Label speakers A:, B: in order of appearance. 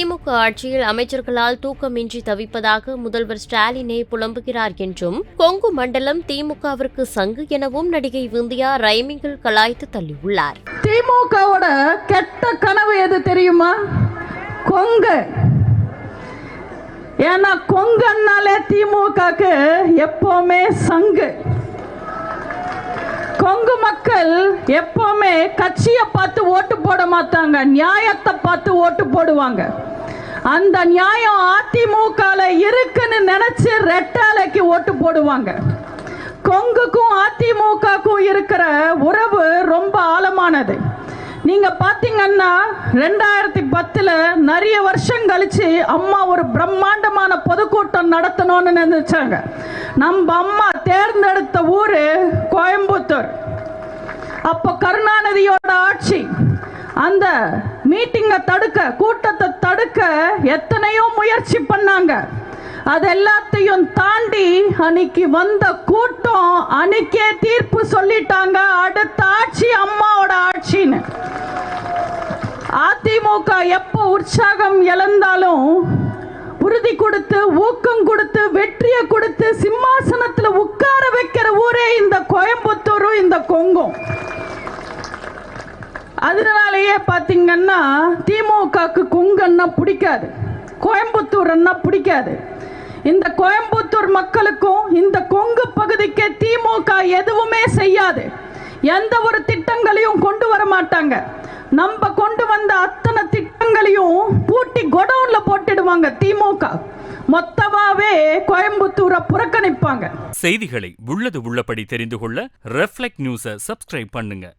A: திமுக ஆட்சியில் அமைச்சர்களால் தூக்கமின்றி தவிப்பதாக முதல்வர் ஸ்டாலினே புலம்புகிறார் என்றும், கொங்கு மண்டலம் திமுகவிற்கு சங்கு எனவும் நடிகை விந்தியா ரைமிங்கில் கலாய்த்து தள்ளியுள்ளார்.
B: திமுகவோட கெட்ட கனவு எது தெரியுமா? கொங்கு. ஏன்னா கொங்குனாலே திமுகக்கு எப்பவுமே சங்கு. கொங்கு மக்கள் எப்பவுமே கட்சியை பார்த்து ஓட்டு போட மாட்டாங்க, நியாயத்தை பார்த்து ஓட்டு போடுவாங்க. அந்த நியாயம் அதிமுகல இருக்குன்னு நினைச்சு ரெட்டாலைக்கு ஓட்டு போடுவாங்க. கொங்குக்கும் அதிமுகக்கும் இருக்கிற உறவு ரொம்ப ஆழமானது. நீங்க பாத்தீங்கன்னா 2010 நிறைய வருஷம் கழிச்சு அம்மா ஒரு பிரம்மாண்டமான பொதுக்கூட்டம் நடத்தணும்னு நினைச்சாங்க. நம்ம அம்மா தேர்ந்தெடுத்த ஊரு கோயம்புத்தூர். அப்போ கருணாநிதியோட ஆட்சி. அந்த மீட்டிங்கை தடுக்க, கூட்டத்தை தடுக்க எத்தனையோ முயற்சி பண்ணாங்க. அது எல்லாத்தையும் தாண்டி அன்னைக்கு வந்த கூட்டம் அன்னைக்கே தீர்ப்பு சொல்லிட்டாங்க, அடுத்த ஆட்சி அம்மாவோட ஆட்சின்னு. அதிமுக எப்போ உற்சாகம் இழந்தாலும் உறுதி கொடுத்து, ஊக்கம் கொடுத்து, வெற்றியை கொடுத்து சிம்மாசனத்தில் உட்கார வைக்கிற ஊரே இந்த கோயம்புத்தூரும் இந்த கொங்கும். அதனாலேயே பார்த்தீங்கன்னா திமுகக்கு கொங்குன்னா பிடிக்காது, கோயம்புத்தூர் பிடிக்காது. இந்த கோயம்புத்தூர் மக்களுக்கும் இந்த கொங்கு பகுதிக்கு திமுக எதுவுமே செய்யாது. எந்த ஒரு திட்டங்களையும் கொண்டு வர மாட்டாங்க. நம்ம கொண்டு வந்த அத்தனை திட்டங்களையும் பூட்டி கோடவுன்ல போட்டுடுவாங்க. திமுக மொத்தமாவே கோயம்புத்தூரை புறக்கணிப்பாங்க.
C: செய்திகளை உள்ளது உள்ளபடி தெரிந்து கொள்ள ரெஃப்ளெக்ட் நியூஸை சப்ஸ்கிரைப் பண்ணுங்க.